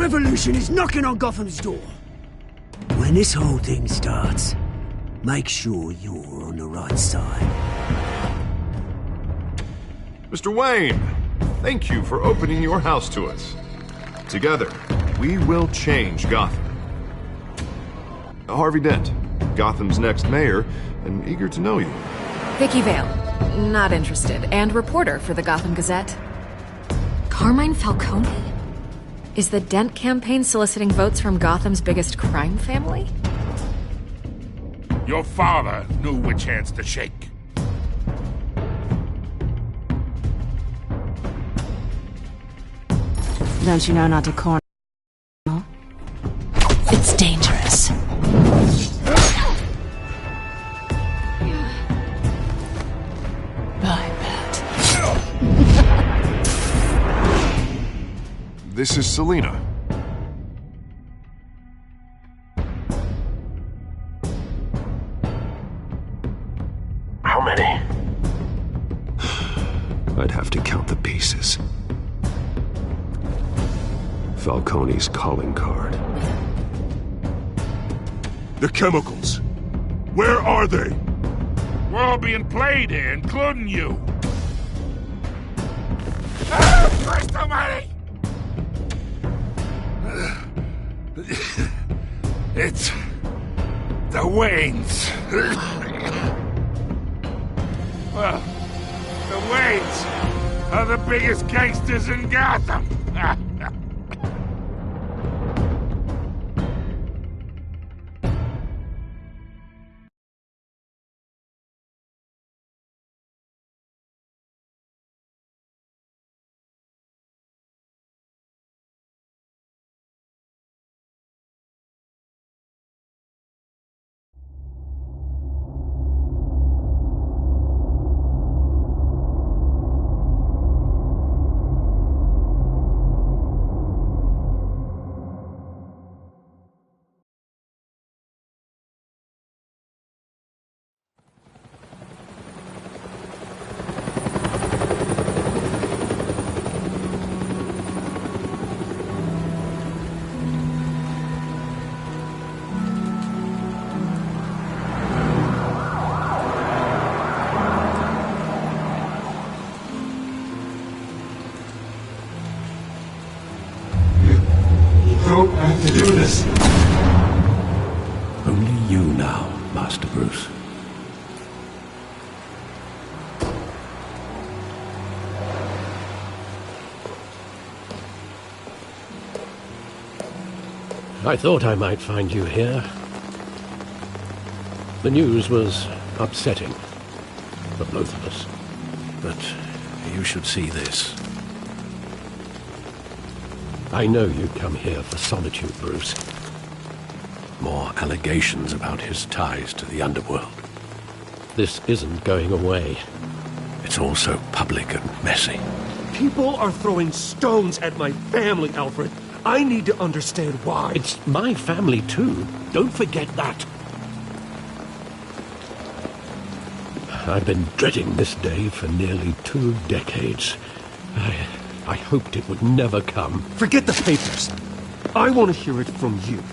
revolution is knocking on Gotham's door. When this whole thing starts, make sure you're on the right side. Mr. Wayne, thank you for opening your house to us. Together, we will change Gotham. Harvey Dent, Gotham's next mayor, and eager to know you. Vicky Vale, not interested, and reporter for the Gotham Gazette. Carmine Falcone? Is the Dent campaign soliciting votes from Gotham's biggest crime family? Your father knew which hands to shake. Don't you know not to corner? It's dangerous. I bet. This is Selina. How many? I'd have to count the pieces. Falcone's calling card. The chemicals. Where are they? We're all being played here, including you. Christ almighty! It's the Waynes. Well, the Waynes are the biggest gangsters in Gotham. don't have to do this. Only you now, Master Bruce. I thought I might find you here. The news was upsetting for both of us. But you should see this. I know you'd come here for solitude, Bruce. More allegations about his ties to the underworld. This isn't going away. It's all so public and messy. People are throwing stones at my family, Alfred. I need to understand why. It's my family, too. Don't forget that. I've been dreading this day for nearly 2 decades. I hoped it would never come. Forget the papers. I want to hear it from you.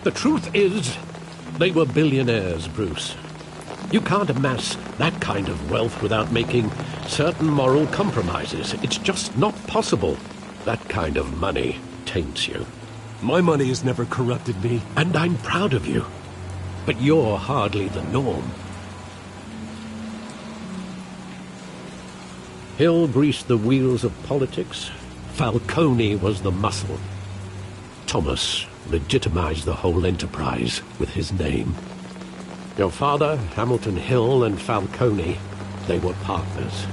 The truth is, they were billionaires, Bruce. You can't amass that kind of wealth without making certain moral compromises. It's just not possible. That kind of money taints you. My money has never corrupted me. And I'm proud of you. But you're hardly the norm. Hill greased the wheels of politics. Falcone was the muscle. Thomas legitimized the whole enterprise with his name. Your father, Hamilton Hill, and Falcone, they were partners.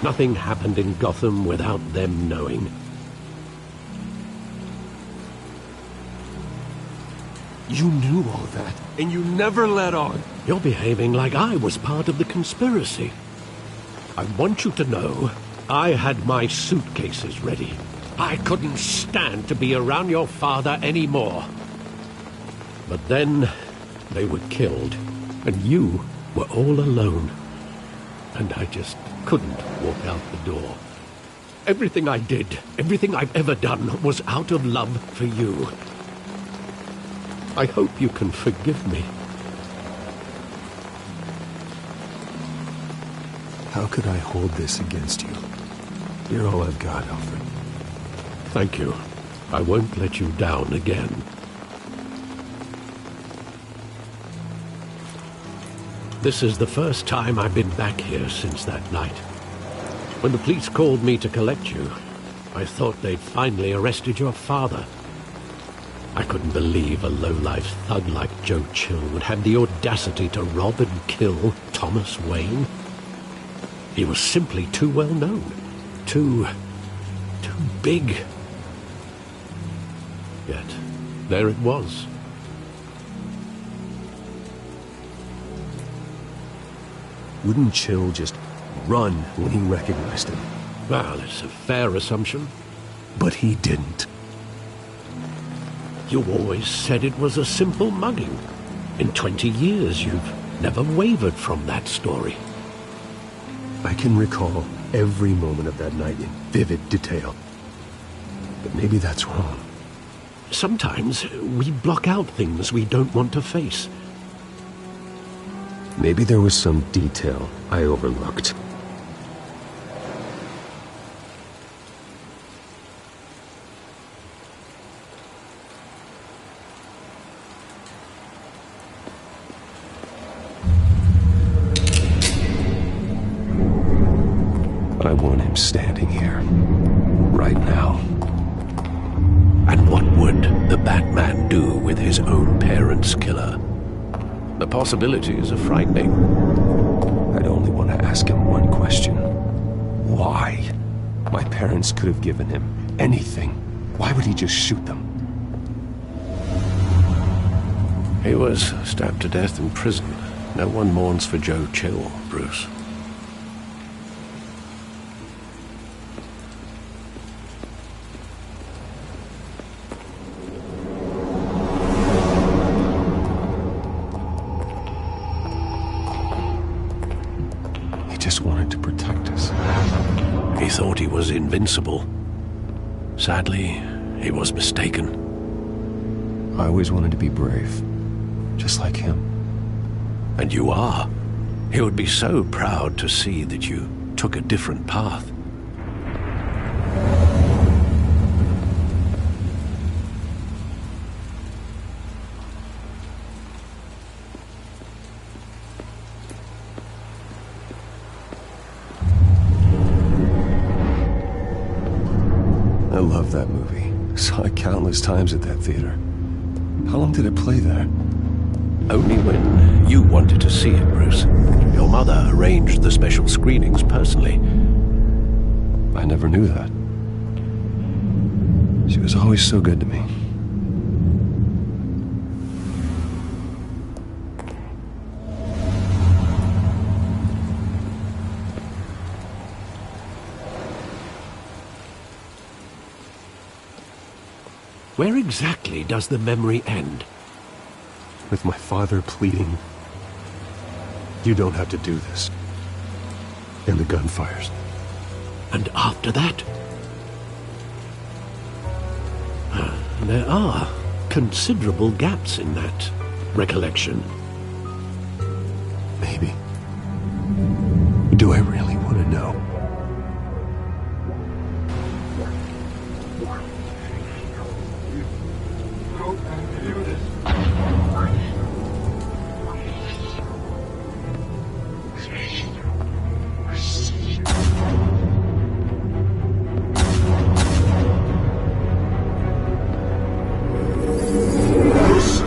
Nothing happened in Gotham without them knowing. You knew all that, and you never let on. You're behaving like I was part of the conspiracy. I want you to know, I had my suitcases ready. I couldn't stand to be around your father anymore. But then, they were killed, and you were all alone. And I just couldn't walk out the door. Everything I did, everything I've ever done, was out of love for you. I hope you can forgive me. How could I hold this against you? You're all I've got, Alfred. Thank you. I won't let you down again. This is the first time I've been back here since that night. When the police called me to collect you, I thought they'd finally arrested your father. I couldn't believe a low-life thug like Joe Chill would have the audacity to rob and kill Thomas Wayne. He was simply too well known. Too big. Yet, there it was. Wouldn't Chill just run when he recognized him? Well, it's a fair assumption. But he didn't. You always said it was a simple mugging. In 20 years, you've never wavered from that story. I can recall every moment of that night in vivid detail. But maybe that's wrong. Sometimes we block out things we don't want to face. Maybe there was some detail I overlooked. I want him standing here, right now. And what would the Batman do with his own parents' killer? The possibilities are frightening. I'd only want to ask him one question. Why? My parents could have given him anything. Why would he just shoot them? He was stabbed to death in prison. No one mourns for Joe Chill, Bruce. Just wanted to protect us. He thought he was invincible. Sadly, he was mistaken. I always wanted to be brave, just like him. And you are. He would be so proud to see that you took a different path. I love that movie. Saw it countless times at that theater. How long did it play there? Only when you wanted to see it, Bruce. Your mother arranged the special screenings personally. I never knew that. She was always so good to me. Where exactly does the memory end? With my father pleading, "You don't have to do this." And the gunfires. And after that? There are considerable gaps in that recollection. Maybe. Do I really want to know?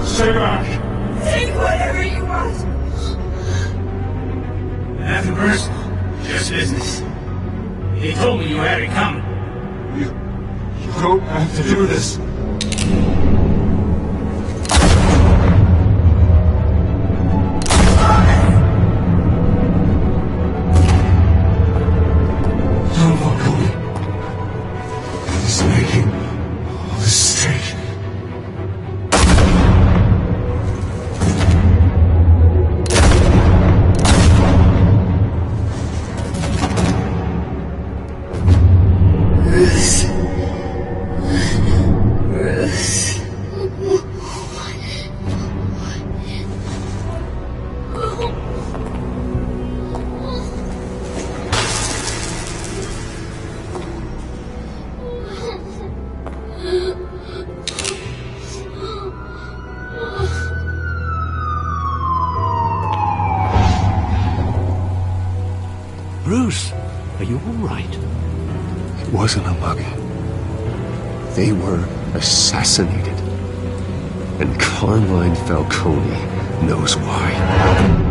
Stay back! Take whatever you want. Nothing personal, just business. He told me you had it coming. You don't have to do this. Don't walk away. He's making all this straight. Bruce, are you all right? It wasn't a mugging. They were assassinated. And Carmine Falcone knows why.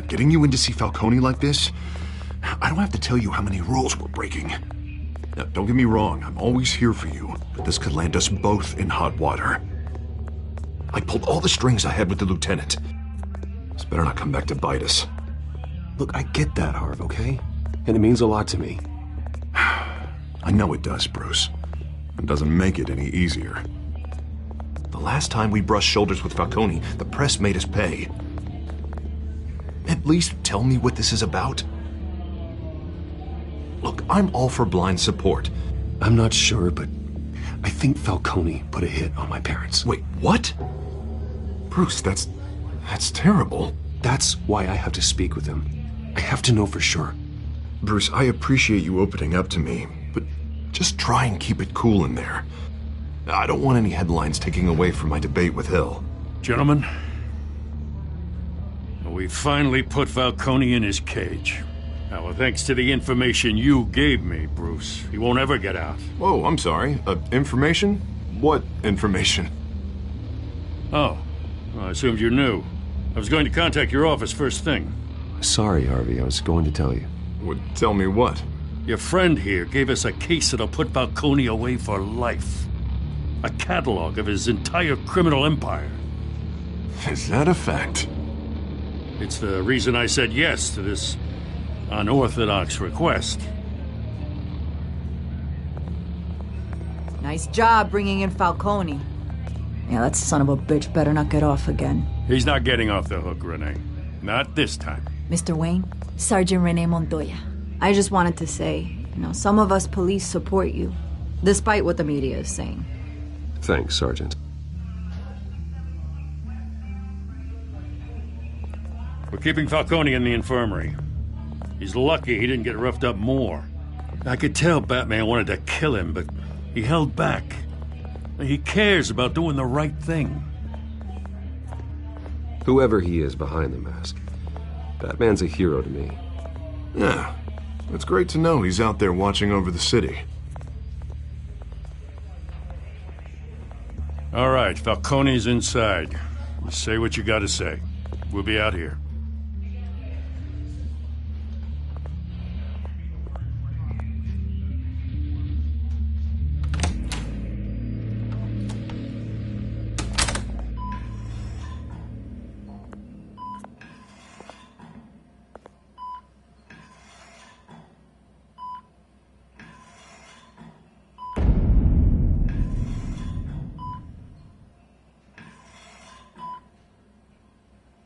Getting you in to see Falcone like this? I don't have to tell you how many rules we're breaking. Now, don't get me wrong, I'm always here for you, but this could land us both in hot water. I pulled all the strings I had with the lieutenant. This better not come back to bite us. Look, I get that, Harv, okay? And it means a lot to me. I know it does, Bruce. It doesn't make it any easier. The last time we brushed shoulders with Falcone, the press made us pay. At least tell me what this is about. Look, I'm all for blind support. I'm not sure, but I think Falcone put a hit on my parents. Wait, what? Bruce, that's terrible. That's why I have to speak with him. I have to know for sure. Bruce, I appreciate you opening up to me, but just try and keep it cool in there. I don't want any headlines taking away from my debate with Hill. Gentlemen, we finally put Falcone in his cage. Now, thanks to the information you gave me, Bruce, he won't ever get out. Whoa, I'm sorry. Information? What information? Oh, well, I assumed you knew. I was going to contact your office first thing. Sorry, Harvey, I was going to tell you. Would tell me what? Your friend here gave us a case that'll put Falcone away for life. A catalog of his entire criminal empire. Is that a fact? It's the reason I said yes to this unorthodox request. Nice job bringing in Falcone. Yeah, that son of a bitch better not get off again. He's not getting off the hook, Renee. Not this time. Mr. Wayne, Sergeant Renee Montoya. I just wanted to say, some of us police support you, despite what the media is saying. Thanks, Sergeant. We're keeping Falcone in the infirmary. He's lucky he didn't get roughed up more. I could tell Batman wanted to kill him, but he held back. He cares about doing the right thing. Whoever he is behind the mask, Batman's a hero to me. Yeah, it's great to know he's out there watching over the city. All right, Falcone's inside. You say what you gotta say. We'll be out here.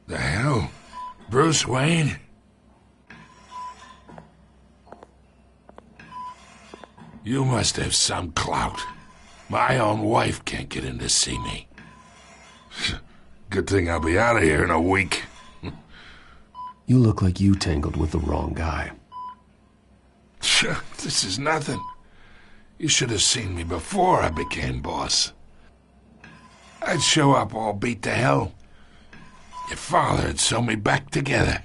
The hell? Bruce Wayne? You must have some clout. My own wife can't get in to see me. Good thing I'll be out of here in a week. You look like you tangled with the wrong guy. This is nothing. You should have seen me before I became boss. I'd show up all beat to hell. Your father'd sew me back together.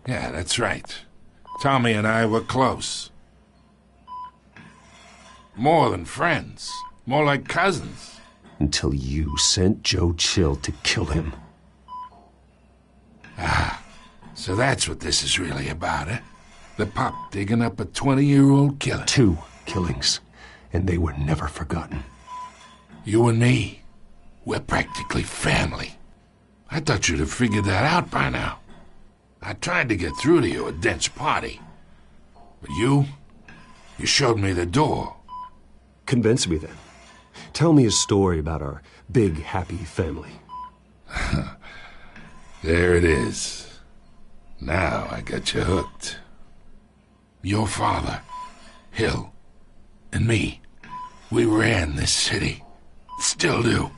Yeah, that's right. Tommy and I were close. More than friends. More like cousins. Until you sent Joe Chill to kill him. Ah, so that's what this is really about, eh? The pup digging up a 20-year-old killer. 2 killings, and they were never forgotten. You and me, we're practically family. I thought you'd have figured that out by now. I tried to get through to you at Dent's party. But you showed me the door. Convince me then. Tell me a story about our big, happy family. There it is. Now I got you hooked. Your father, Hill, and me, we ran this city. Still do.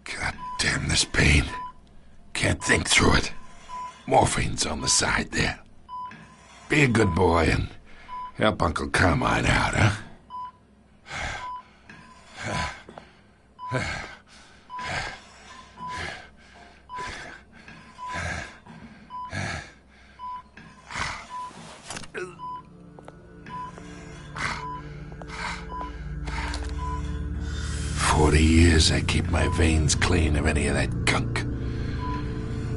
God damn this pain. Can't think through it. Morphine's on the side there. Be a good boy and help Uncle Carmine out, huh? 40 years I keep my veins clean of any of that gunk.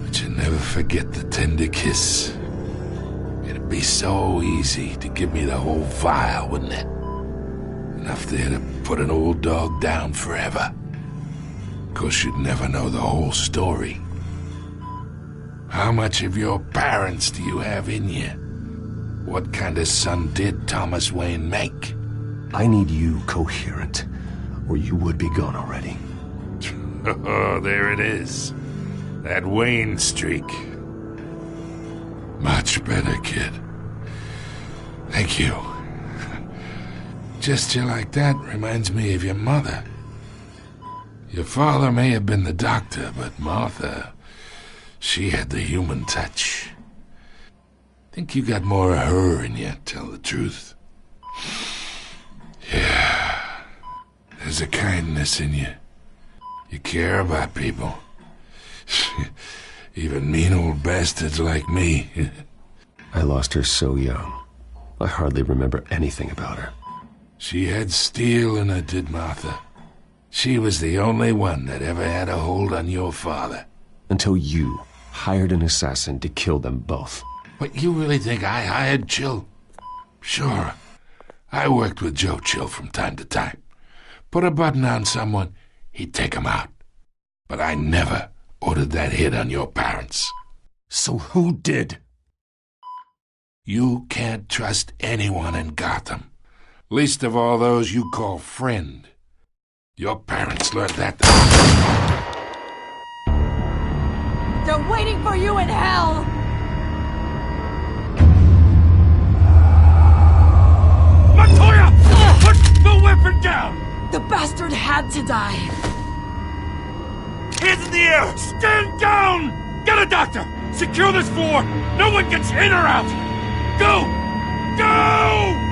But you never forget the tender kiss. It'd be so easy to give me the whole vial, wouldn't it? Enough there to put an old dog down forever. Of course, you'd never know the whole story. How much of your parents do you have in you? What kind of son did Thomas Wayne make? I need you coherent, or you would be gone already. Oh, there it is. That Wayne streak. Much better, kid. Thank you. Gesture like that reminds me of your mother. Your father may have been the doctor, but Martha, she had the human touch. Think you got more of her in you, tell the truth. Yeah. There's a kindness in you. You care about people. Even mean old bastards like me. I lost her so young. I hardly remember anything about her. She had steel in her, did Martha. She was the only one that ever had a hold on your father. Until you hired an assassin to kill them both. What, you really think I hired Chill? Sure. I worked with Joe Chill from time to time. Put a button on someone, he'd take him out. But I never ordered that hit on your parents. So who did? You can't trust anyone in Gotham. Least of all those you call friend. Your parents learned that. They're waiting for you in hell! Montoya! Put the weapon down! The bastard had to die. Hands in the air! Stand down! Get a doctor! Secure this floor! No one gets in or out! Go! Go!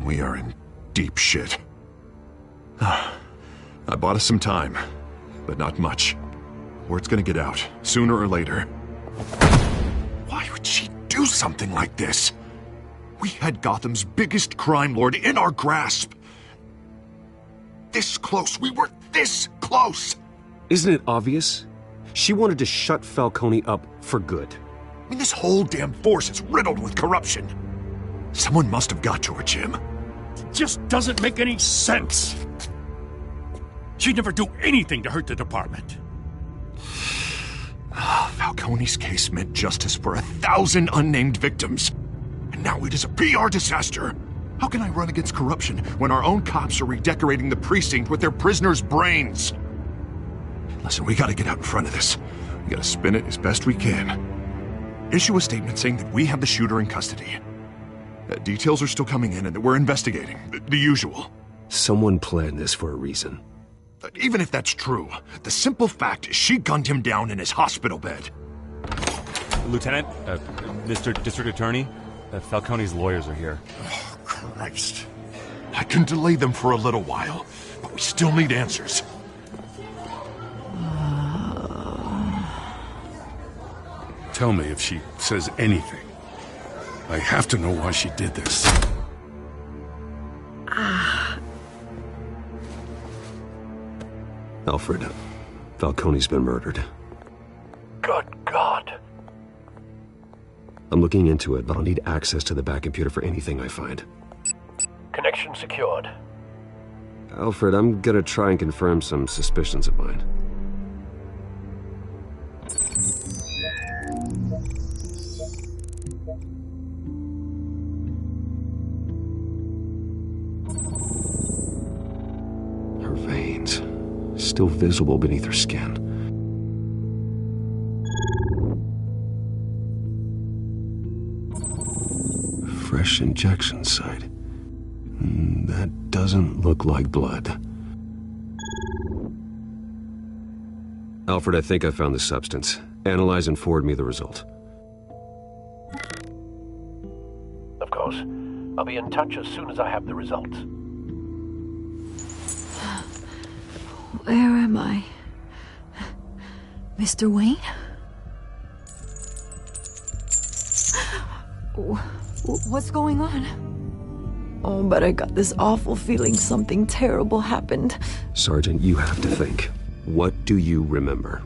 We are in deep shit. I bought us some time, but not much. Word's gonna get out, sooner or later. Why would she do something like this? We had Gotham's biggest crime lord in our grasp. This close, we were this close! Isn't it obvious? She wanted to shut Falcone up for good. I mean, this whole damn force is riddled with corruption. Someone must have got to her, Jim. It just doesn't make any sense. She'd never do anything to hurt the department. Falcone's case meant justice for 1,000 unnamed victims. And now it is a PR disaster. How can I run against corruption when our own cops are redecorating the precinct with their prisoners' brains? Listen, we gotta get out in front of this. We gotta spin it as best we can. Issue a statement saying that we have the shooter in custody. Details are still coming in and that we're investigating. The usual. Someone planned this for a reason. Even if that's true, the simple fact is she gunned him down in his hospital bed. Lieutenant, Mr. District Attorney, Falcone's lawyers are here. Oh, Christ. I can delay them for a little while, but we still need answers. tell me if she says anything. I have to know why she did this. Alfred, Falcone's been murdered. Good God. I'm looking into it, but I'll need access to the back computer for anything I find. Connection secured. Alfred, I'm gonna try and confirm some suspicions of mine. Her veins, still visible beneath her skin. Fresh injection site. That doesn't look like blood. Alfred, I think I found the substance. Analyze and forward me the result. Of course. I'll be in touch as soon as I have the results. Where am I? Mr. Wayne? What's going on? Oh, but I got this awful feeling something terrible happened. Sergeant, you have to think. What do you remember?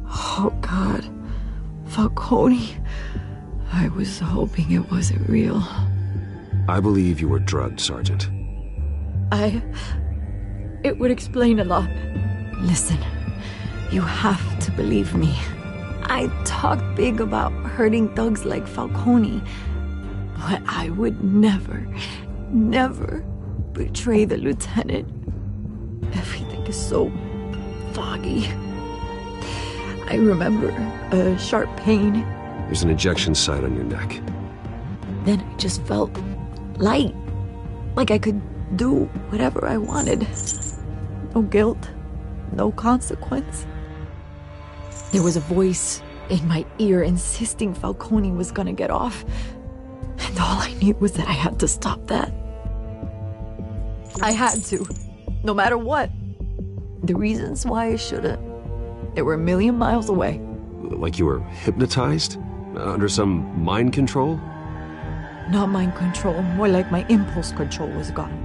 Oh, God. Falcone. I was hoping it wasn't real. I believe you were drugged, Sergeant. It would explain a lot. Listen, you have to believe me. I talked big about hurting thugs like Falcone, but I would never betray the lieutenant. Everything is so foggy. I remember a sharp pain. There's an injection site on your neck. Then I just felt light, like I could do whatever I wanted. No guilt, no consequence. There was a voice in my ear insisting Falcone was gonna get off. And all I knew was that I had to stop that. I had to, no matter what. The reasons why I shouldn't, they were a million miles away. Like you were hypnotized? Under some mind control? Not mind control, more like my impulse control was gone.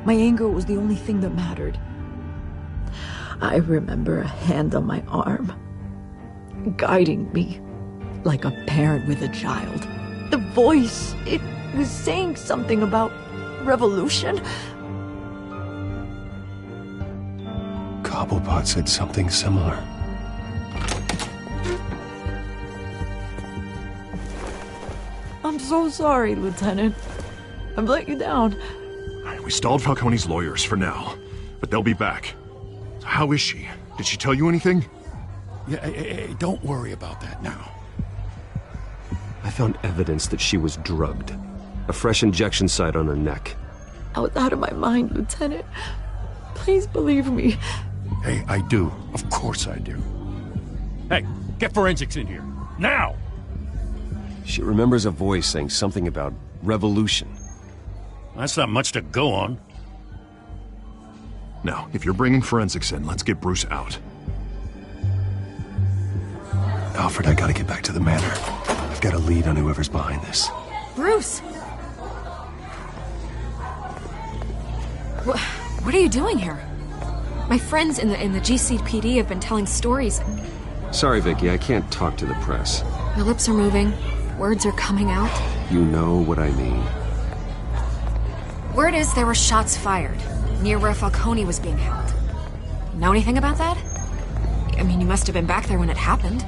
My anger was the only thing that mattered. I remember a hand on my arm, guiding me like a parent with a child. The voice, it was saying something about revolution. Cobblepot said something similar. I'm so sorry, Lieutenant. I've let you down. We stalled Falcone's lawyers for now, but they'll be back. How is she? Did she tell you anything? Yeah, hey, don't worry about that now. I found evidence that she was drugged. A fresh injection site on her neck. I was out of my mind, Lieutenant. Please believe me. Hey, I do. Of course I do. Hey, get forensics in here. Now! She remembers a voice saying something about revolution. That's not much to go on. Now, if you're bringing forensics in, let's get Bruce out. Alfred, I gotta get back to the manor. I've got a lead on whoever's behind this. Bruce! What are you doing here? My friends in the GCPD have been telling stories. Sorry, Vicky, I can't talk to the press. My lips are moving. Words are coming out. You know what I mean. Word is there were shots fired near where Falcone was being held. Know anything about that? I mean, you must have been back there when it happened.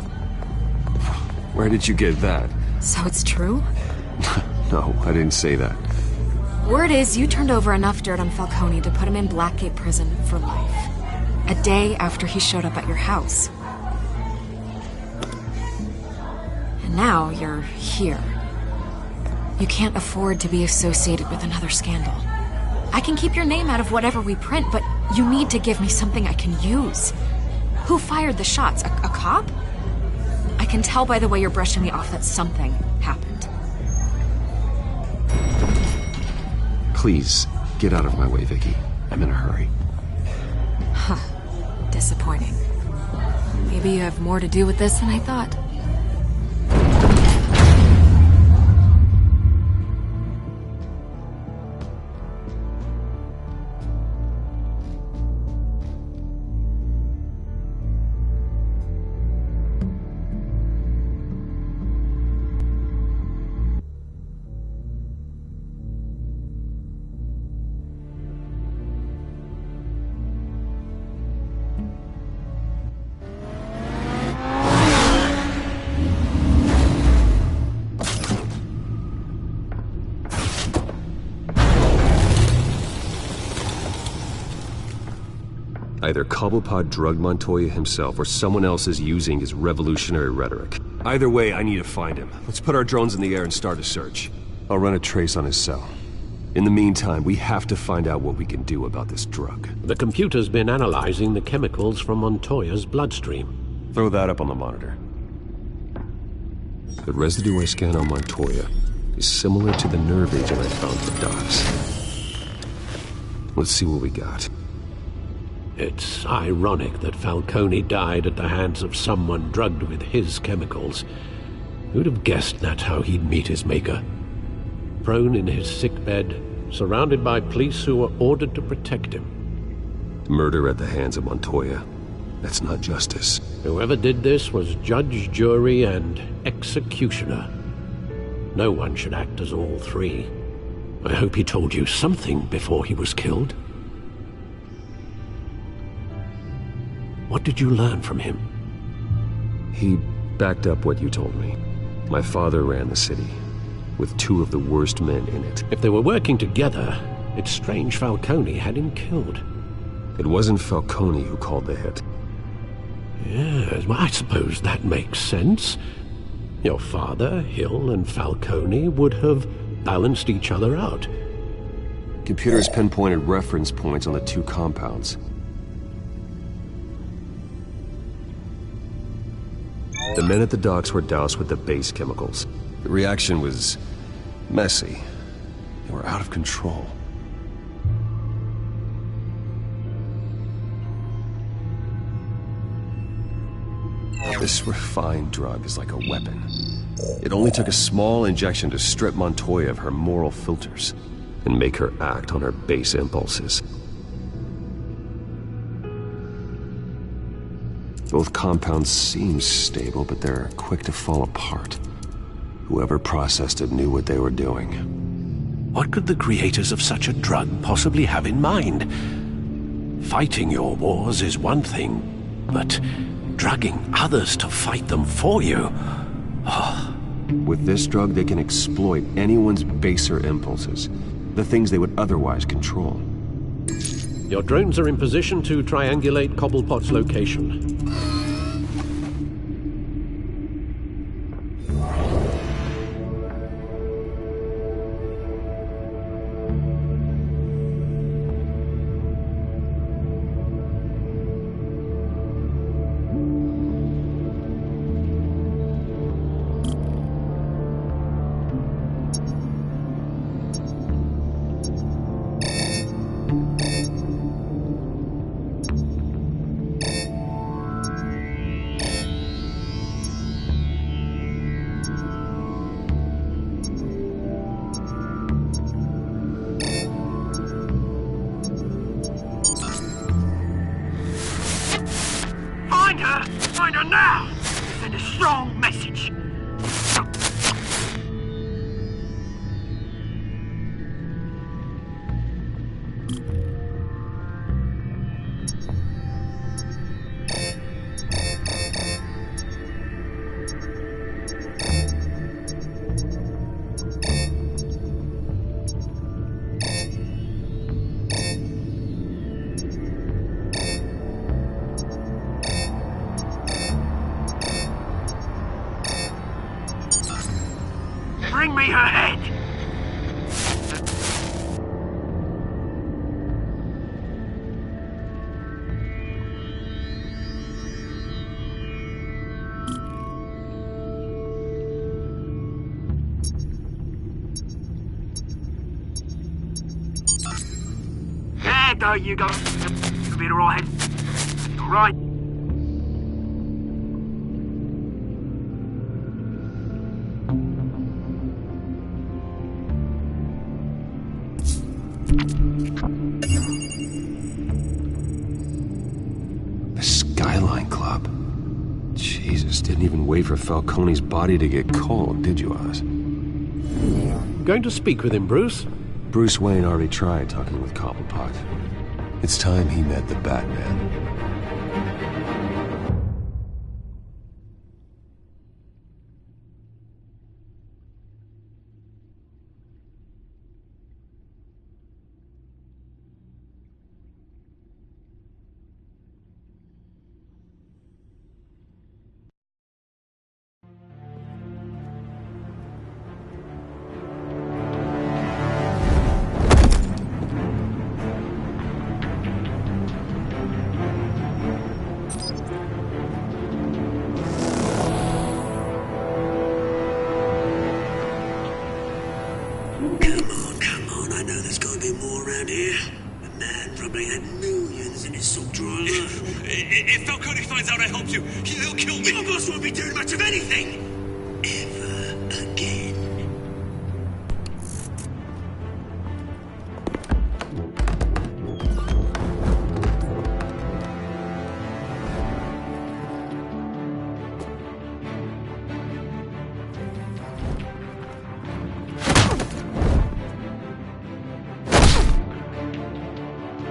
Where did you get that? So it's true? No, I didn't say that. Word is you turned over enough dirt on Falcone to put him in Blackgate Prison for life. A day after he showed up at your house. And now you're here. You can't afford to be associated with another scandal. I can keep your name out of whatever we print, but you need to give me something I can use. Who fired the shots? A cop? I can tell by the way you're brushing me off that something happened. Please, get out of my way, Vicky. I'm in a hurry. Huh. Disappointing. Maybe you have more to do with this than I thought. Either Cobblepot drugged Montoya himself, or someone else is using his revolutionary rhetoric. Either way, I need to find him. Let's put our drones in the air and start a search. I'll run a trace on his cell. In the meantime, we have to find out what we can do about this drug. The computer's been analyzing the chemicals from Montoya's bloodstream. Throw that up on the monitor. The residue I scanned on Montoya is similar to the nerve agent I found for Docs. Let's see what we got. It's ironic that Falcone died at the hands of someone drugged with his chemicals. Who'd have guessed that's how he'd meet his maker? Prone in his sickbed, surrounded by police who were ordered to protect him. Murder at the hands of Montoya. That's not justice. Whoever did this was judge, jury, and executioner. No one should act as all three. I hope he told you something before he was killed. What did you learn from him? He backed up what you told me. My father ran the city, with two of the worst men in it. If they were working together, it's strange Falcone had him killed. It wasn't Falcone who called the hit. Yes, well, I suppose that makes sense. Your father, Hill, and Falcone would have balanced each other out. Computers pinpointed reference points on the two compounds. The men at the docks were doused with the base chemicals. The reaction was messy. They were out of control. This refined drug is like a weapon. It only took a small injection to strip Montoya of her moral filters and make her act on her base impulses. Both compounds seem stable, but they're quick to fall apart. Whoever processed it knew what they were doing. What could the creators of such a drug possibly have in mind? Fighting your wars is one thing, but drugging others to fight them for you? Oh. With this drug, they can exploit anyone's baser impulses, the things they would otherwise control. Your drones are in position to triangulate Cobblepot's location. Find her now! Send a strong message. Bring me her head! There you go. You'll be alright. Alright. Didn't even wait for Falcone's body to get cold, did you, Oz? Going to speak with him, Bruce? Bruce Wayne already tried talking with Cobblepot. It's time he met the Batman. If Falcone finds out I helped you, he'll kill me. Your boss won't be doing much of anything. Ever again.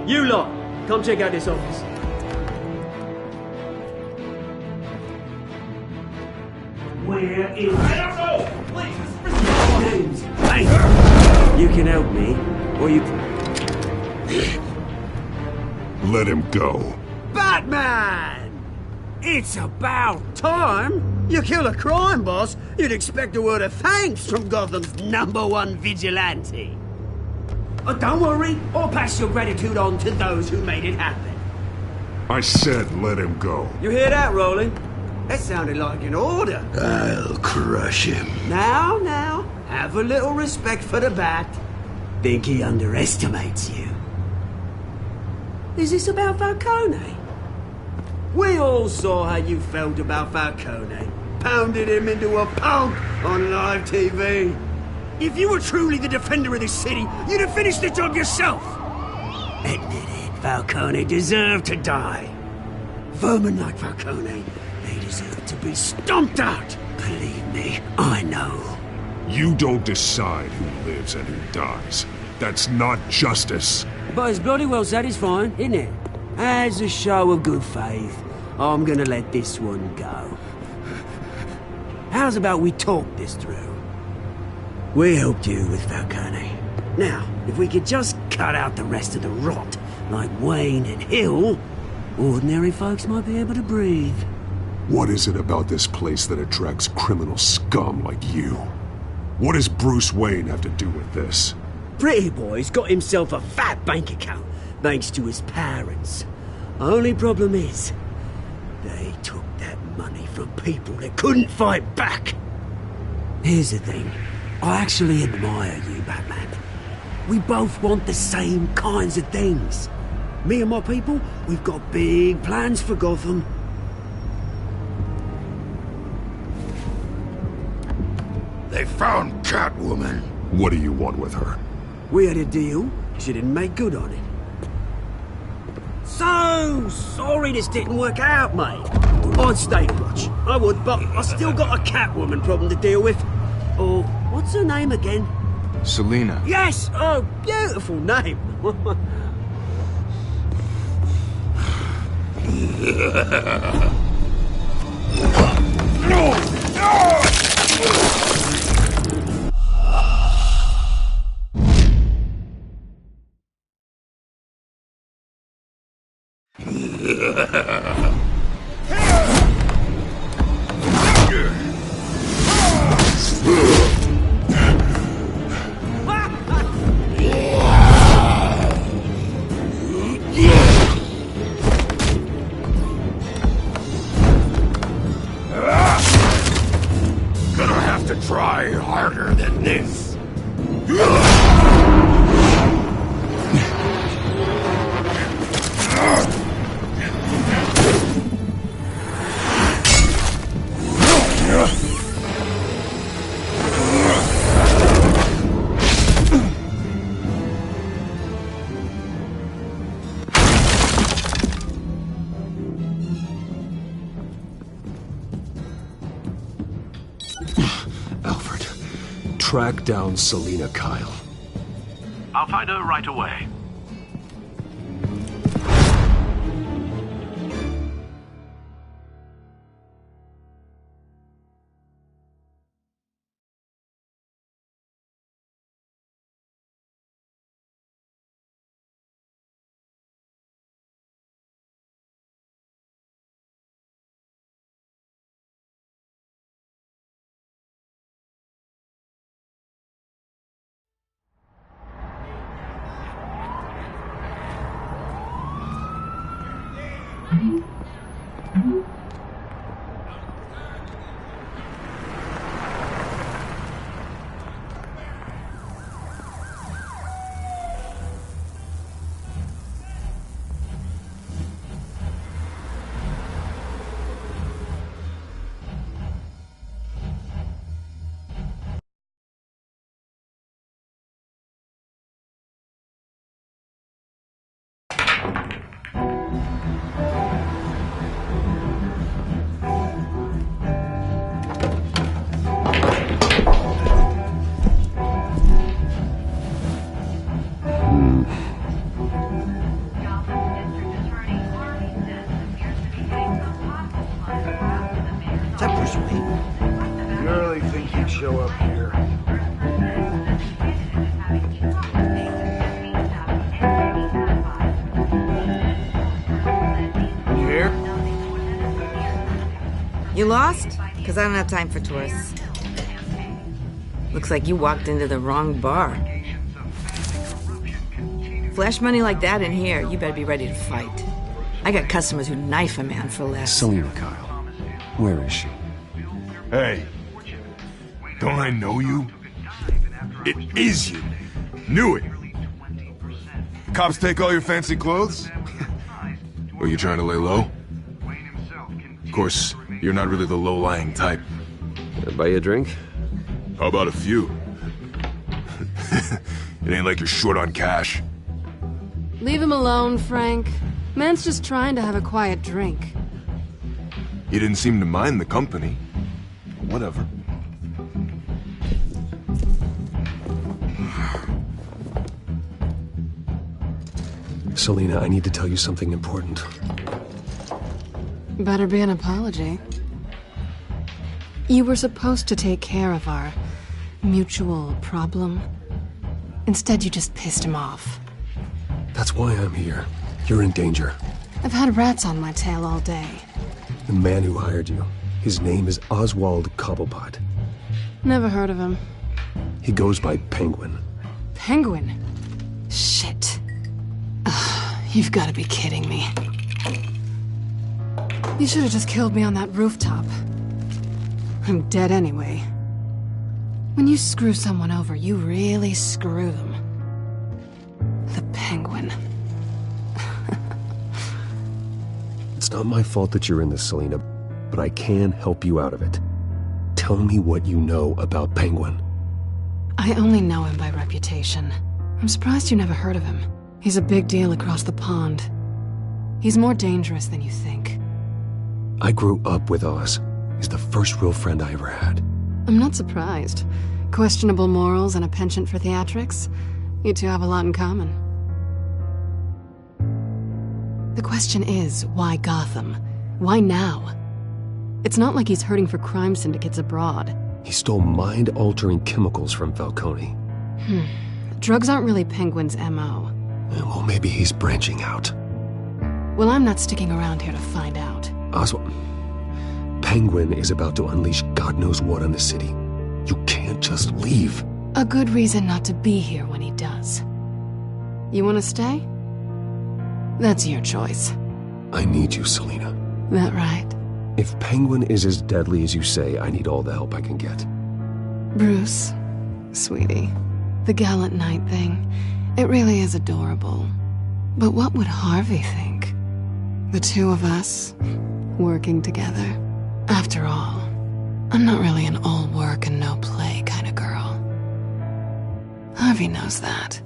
You lot, come check out this office. Where is... I don't know! Please, James, hey! You can help me, or you... Let him go. Batman! It's about time! You kill a crime boss, you'd expect a word of thanks from Gotham's #1 vigilante. Oh, don't worry, I'll pass your gratitude on to those who made it happen. I said let him go. You hear that, Roland? That sounded like an order. I'll crush him. Now, have a little respect for the Bat. Think he underestimates you. Is this about Falcone? We all saw how you felt about Falcone. Pounded him into a pulp on live TV. If you were truly the defender of this city, you'd have finished the job yourself. Admit it, Falcone deserved to die. Vermin like Falcone, they deserve to be stomped out. Believe me, I know. You don't decide who lives and who dies. That's not justice. But it's bloody well satisfying, isn't it? As a show of good faith, I'm gonna let this one go. How's about we talk this through? We helped you with Falcone. Now, if we could just cut out the rest of the rot, like Wayne and Hill, ordinary folks might be able to breathe. What is it about this place that attracts criminal scum like you? What does Bruce Wayne have to do with this? Pretty Boy's got himself a fat bank account, thanks to his parents. Only problem is, they took that money from people that couldn't fight back. Here's the thing. I actually admire you, Batman. We both want the same kinds of things. Me and my people, we've got big plans for Gotham. They found Catwoman. What do you want with her? We had a deal. She didn't make good on it. So sorry this didn't work out, mate. I'd stay to watch. I would, but I still got a Catwoman problem to deal with. Oh, what's her name again? Selina. Yes! Oh, beautiful name. Gonna have to try harder than this. Track down Selina Kyle. I'll find her right away. You really think he'd show up here? You here? You lost? Because I don't have time for tourists. Looks like you walked into the wrong bar. Flash money like that in here, you better be ready to fight. I got customers who knife a man for less. Selina Kyle. Where is she? Hey, don't I know you? It is you. Knew it. Cops take all your fancy clothes? Or you trying to lay low? Of course, you're not really the low-lying type. Buy you a drink? How about a few? It ain't like you're short on cash. Leave him alone, Frank. Man's just trying to have a quiet drink. He didn't seem to mind the company. Whatever. Selina, I need to tell you something important. Better be an apology. You were supposed to take care of our mutual problem. Instead, you just pissed him off. That's why I'm here. You're in danger. I've had rats on my tail all day. The man who hired you, his name is Oswald Cobblepot. Never heard of him. He goes by Penguin. Penguin? Shit. Ugh, you've got to be kidding me. You should have just killed me on that rooftop. I'm dead anyway. When you screw someone over, you really screw them. The Penguin. It's not my fault that you're in this, Selina, but I can help you out of it. Tell me what you know about Penguin. I only know him by reputation. I'm surprised you never heard of him. He's a big deal across the pond. He's more dangerous than you think. I grew up with Oz. He's the first real friend I ever had. I'm not surprised. Questionable morals and a penchant for theatrics. You two have a lot in common. The question is, why Gotham? Why now? It's not like he's hurting for crime syndicates abroad. He stole mind-altering chemicals from Falcone. Drugs aren't really Penguin's M.O. Well, maybe he's branching out. Well, I'm not sticking around here to find out. Oswald, Penguin is about to unleash God knows what on the city. You can't just leave. A good reason not to be here when he does. You want to stay? That's your choice. I need you, Selina. That right? If Penguin is as deadly as you say, I need all the help I can get. Bruce, sweetie, the gallant knight thing, it really is adorable. But what would Harvey think? The two of us, working together. After all, I'm not really an all work and no play kind of girl. Harvey knows that.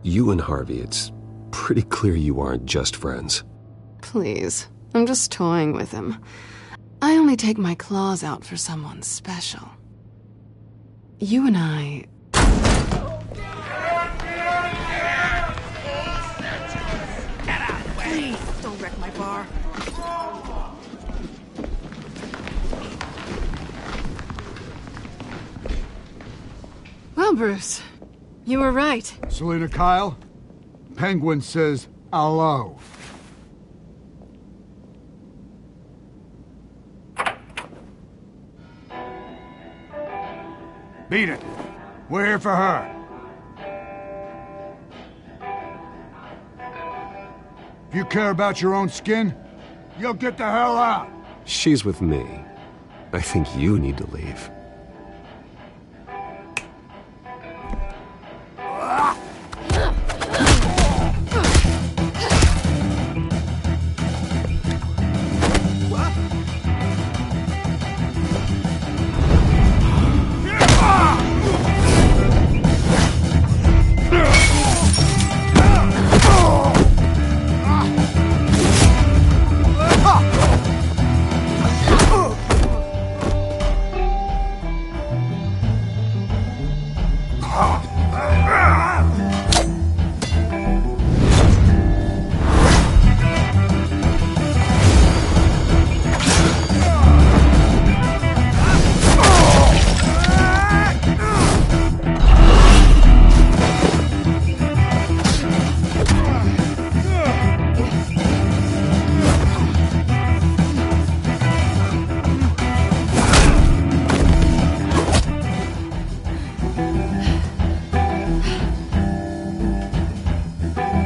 You and Harvey, it's pretty clear you aren't just friends. Please, I'm just toying with him. I only take my claws out for someone special. You and I... Please, don't wreck my bar. Well, Bruce, you were right. Selina Kyle, Penguin says hello. Beat it. We're here for her. If you care about your own skin, you'll get the hell out. She's with me. I think you need to leave.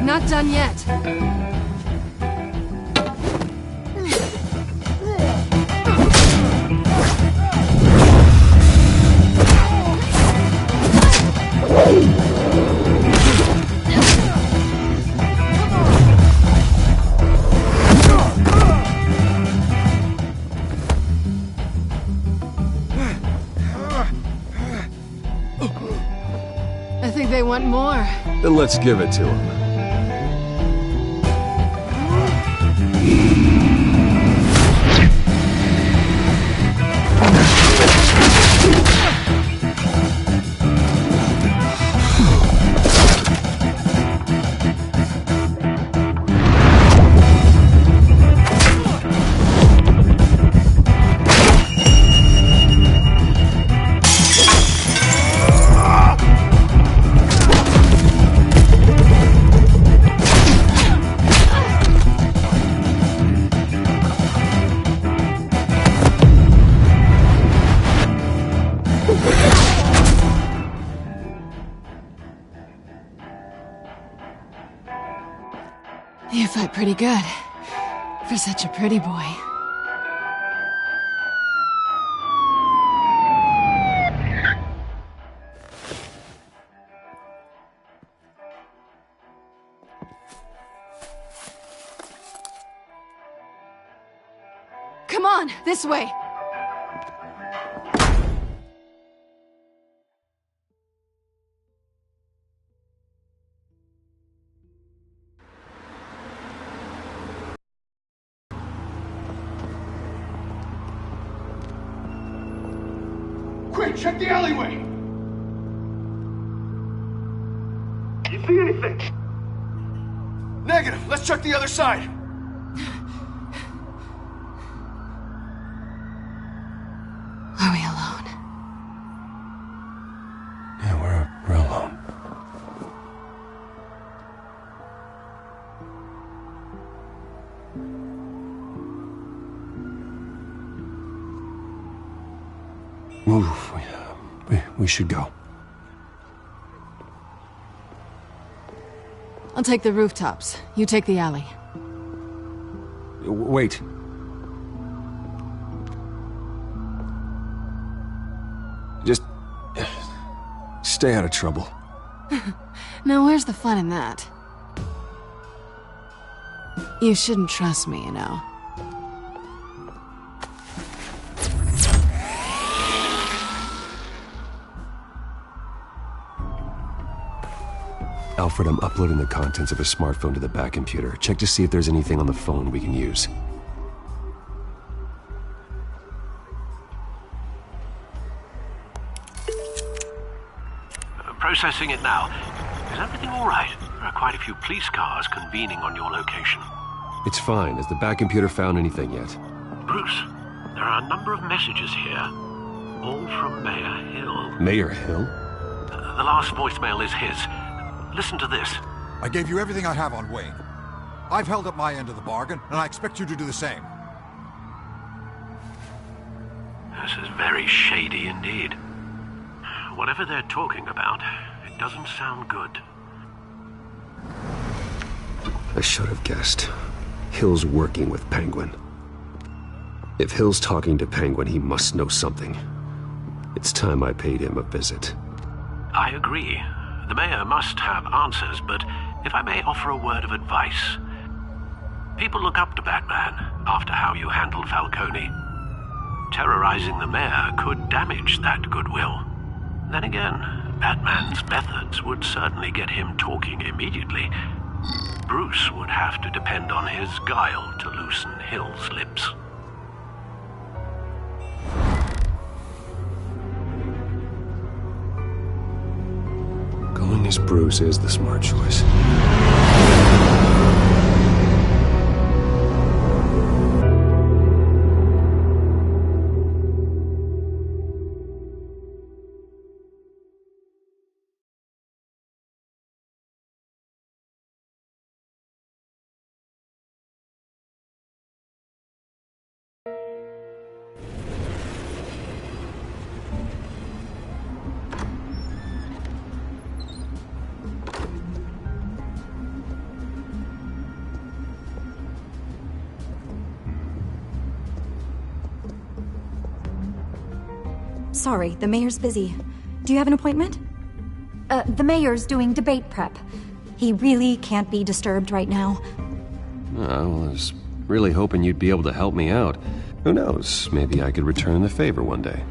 Not done yet. I think they want more. Then let's give it to them. You fight pretty good. For such a pretty boy. Come on, this way. Quick, check the alleyway! You see anything? Negative. Let's check the other side. Are we alone? Yeah, we're alone. Move. We should go. I'll take the rooftops. You take the alley. Wait. Just stay out of trouble. Now, where's the fun in that? You shouldn't trust me, you know. Alfred, I'm uploading the contents of a smartphone to the back computer. Check to see if there's anything on the phone we can use. Processing it now. Is everything all right? There are quite a few police cars convening on your location. It's fine. Has the back computer found anything yet? Bruce, there are a number of messages here. All from Mayor Hill. Mayor Hill? The last voicemail is his. Listen to this. I gave you everything I have on Wayne. I've held up my end of the bargain, and I expect you to do the same. This is very shady indeed. Whatever they're talking about, it doesn't sound good. I should have guessed. Hill's working with Penguin. If Hill's talking to Penguin, he must know something. It's time I paid him a visit. I agree. The mayor must have answers, but if I may offer a word of advice. People look up to Batman after how you handled Falcone. Terrorizing the mayor could damage that goodwill. Then again, Batman's methods would certainly get him talking immediately. Bruce would have to depend on his guile to loosen Hill's lips. Going as Bruce is the smart choice. Sorry, the mayor's busy. Do you have an appointment? The mayor's doing debate prep. He really can't be disturbed right now. I was really hoping you'd be able to help me out. Who knows, maybe I could return the favor one day.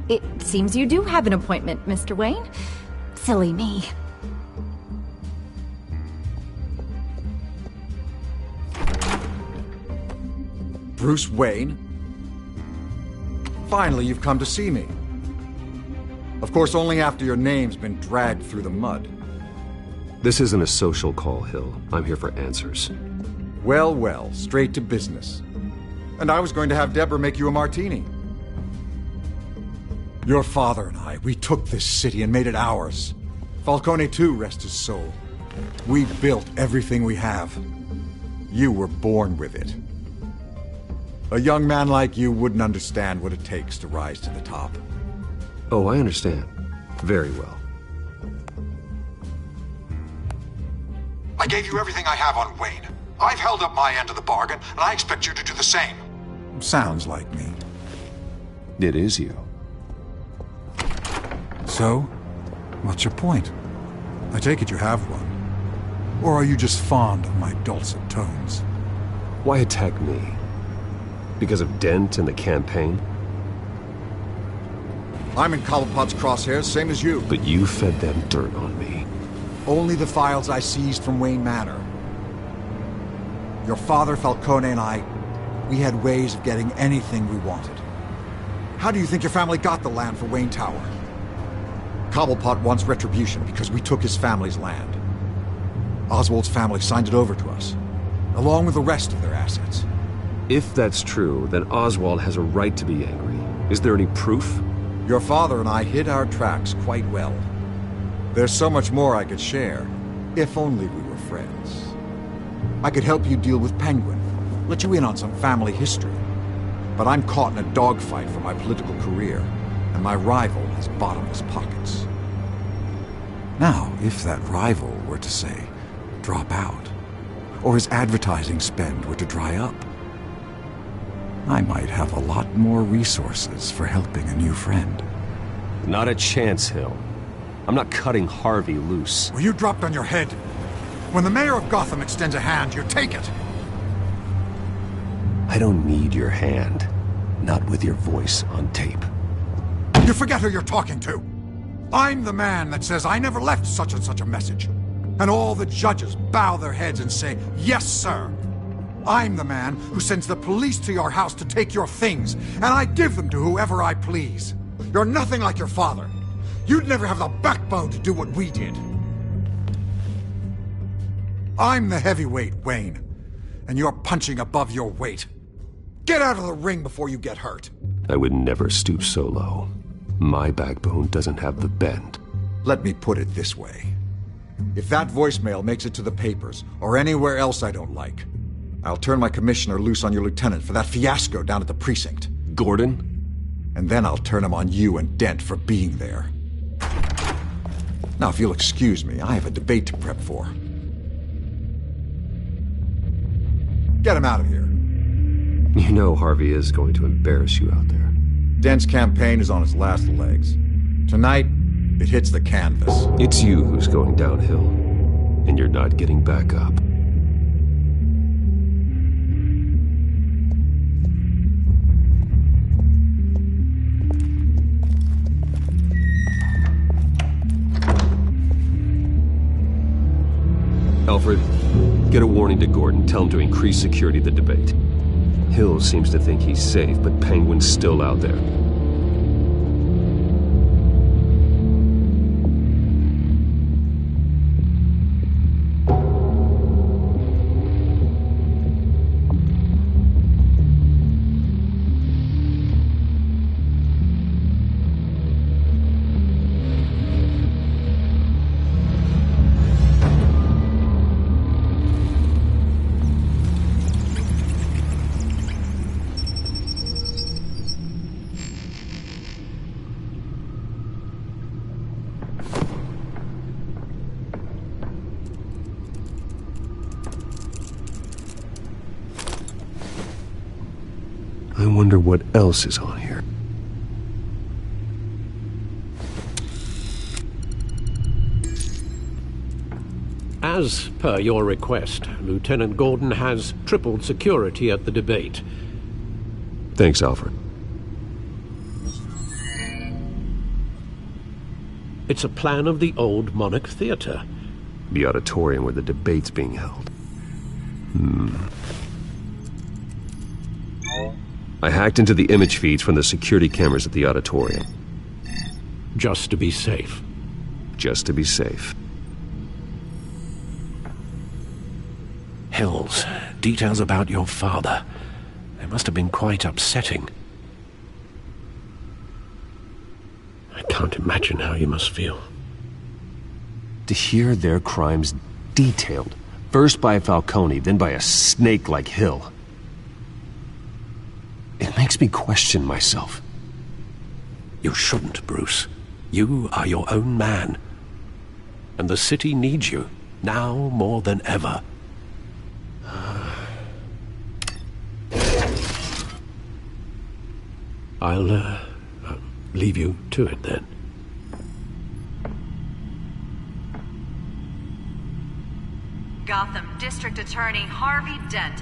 It seems you do have an appointment, Mr. Wayne. Silly me. Bruce Wayne? Finally, you've come to see me. Of course, only after your name's been dragged through the mud. This isn't a social call, Hill. I'm here for answers. Well, well, straight to business. And I was going to have Deborah make you a martini. Your father and I, we took this city and made it ours. Falcone too, rest his soul. We built everything we have. You were born with it. A young man like you wouldn't understand what it takes to rise to the top. Oh, I understand. Very well. I gave you everything I have on Wayne. I've held up my end of the bargain, and I expect you to do the same. Sounds like me. It is you. So, what's your point? I take it you have one. Or are you just fond of my dulcet tones? Why attack me? Because of Dent and the campaign? I'm in Cobblepot's crosshairs, same as you. But you fed them dirt on me. Only the files I seized from Wayne Manor. Your father, Falcone, and I, we had ways of getting anything we wanted. How do you think your family got the land for Wayne Tower? Cobblepot wants retribution because we took his family's land. Oswald's family signed it over to us, along with the rest of their assets. If that's true, then Oswald has a right to be angry. Is there any proof? Your father and I hid our tracks quite well. There's so much more I could share, if only we were friends. I could help you deal with Penguin, let you in on some family history. But I'm caught in a dogfight for my political career, and my rival has bottomless pockets. Now, if that rival were to say, drop out, or his advertising spend were to dry up, I might have a lot more resources for helping a new friend. Not a chance, Hill. I'm not cutting Harvey loose. Well, you dropped on your head. When the mayor of Gotham extends a hand, you take it. I don't need your hand. Not with your voice on tape. You forget who you're talking to. I'm the man that says I never left such and such a message. And all the judges bow their heads and say, yes, sir. I'm the man who sends the police to your house to take your things, and I give them to whoever I please. You're nothing like your father. You'd never have the backbone to do what we did. I'm the heavyweight, Wayne, and you're punching above your weight. Get out of the ring before you get hurt. I would never stoop so low. My backbone doesn't have the bend. Let me put it this way. If that voicemail makes it to the papers, or anywhere else I don't like, I'll turn my commissioner loose on your lieutenant for that fiasco down at the precinct. Gordon? And then I'll turn him on you and Dent for being there. Now, if you'll excuse me, I have a debate to prep for. Get him out of here. You know Harvey is going to embarrass you out there. Dent's campaign is on its last legs. Tonight, it hits the canvas. It's you who's going downhill, and you're not getting back up. Alfred, get a warning to Gordon. Tell him to increase security at the debate. Hill seems to think he's safe, but Penguin's still out there. I wonder what else is on here. As per your request, Lieutenant Gordon has tripled security at the debate. Thanks, Alfred. It's a plan of the old Monarch Theater. The auditorium where the debate's being held. I hacked into the image feeds from the security cameras at the auditorium. Just to be safe. Just to be safe. Hills, details about your father. They must have been quite upsetting. I can't imagine how you must feel. To hear their crimes detailed, first by Falcone, then by a snake like Hill. It makes me question myself. You shouldn't, Bruce. You are your own man. And the city needs you, now more than ever. I'll leave you to it then. Gotham District Attorney Harvey Dent.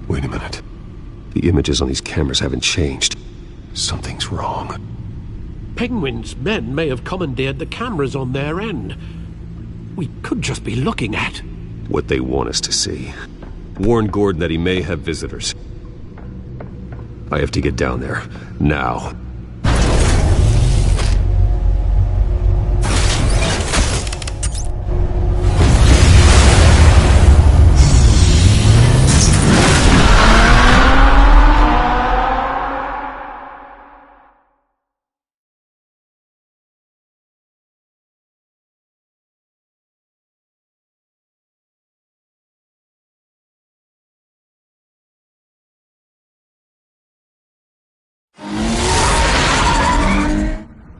Wait a minute. The images on these cameras haven't changed. Something's wrong. Penguin's men may have commandeered the cameras on their end. We could just be looking at what they want us to see. Warn Gordon that he may have visitors. I have to get down there. Now.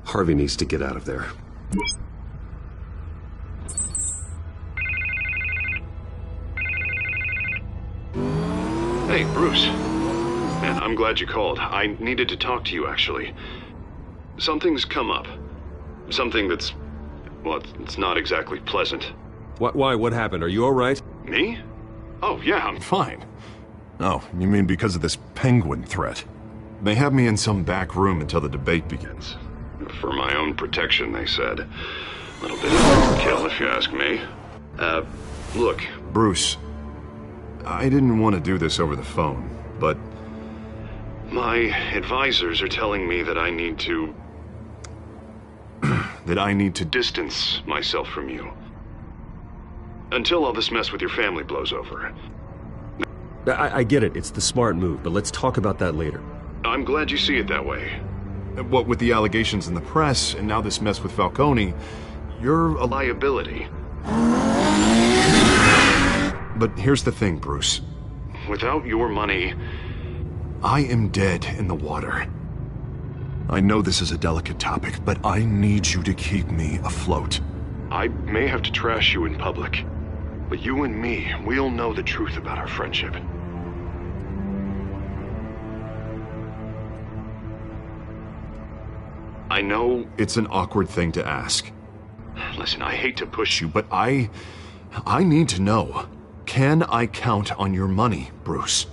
Harvey needs to get out of there. Hey, Bruce. Man, I'm glad you called. I needed to talk to you, actually. Something's come up. Something that's... well, it's not exactly pleasant. Why? What happened? Are you all right? Me? Oh, yeah, I'm fine. Oh, you mean because of this Penguin threat? They have me in some back room until the debate begins. For my own protection, they said. A little bit of overkill, if you ask me. Look, Bruce, I didn't want to do this over the phone, but My advisors are telling me that I need to... that I need to distance myself from you. Until all this mess with your family blows over. I get it, it's the smart move, but let's talk about that later. I'm glad you see it that way. What with the allegations in the press, and now this mess with Falcone, you're a liability. But here's the thing, Bruce. Without your money, I am dead in the water. I know this is a delicate topic, but I need you to keep me afloat. I may have to trash you in public, but you and me, we'll know the truth about our friendship. I know it's an awkward thing to ask. Listen, I hate to push you, but I need to know. Can I count on your money, Bruce?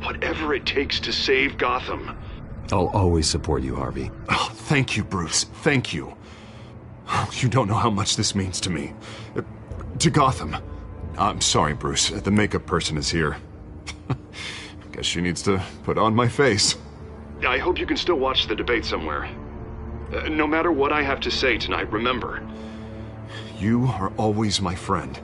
Whatever it takes to save Gotham. I'll always support you, Harvey. Oh, thank you, Bruce. Thank you. You don't know how much this means to me. To Gotham. I'm sorry, Bruce. The makeup person is here. Guess she needs to put on my face. I hope you can still watch the debate somewhere. No matter what I have to say tonight, remember, you are always my friend.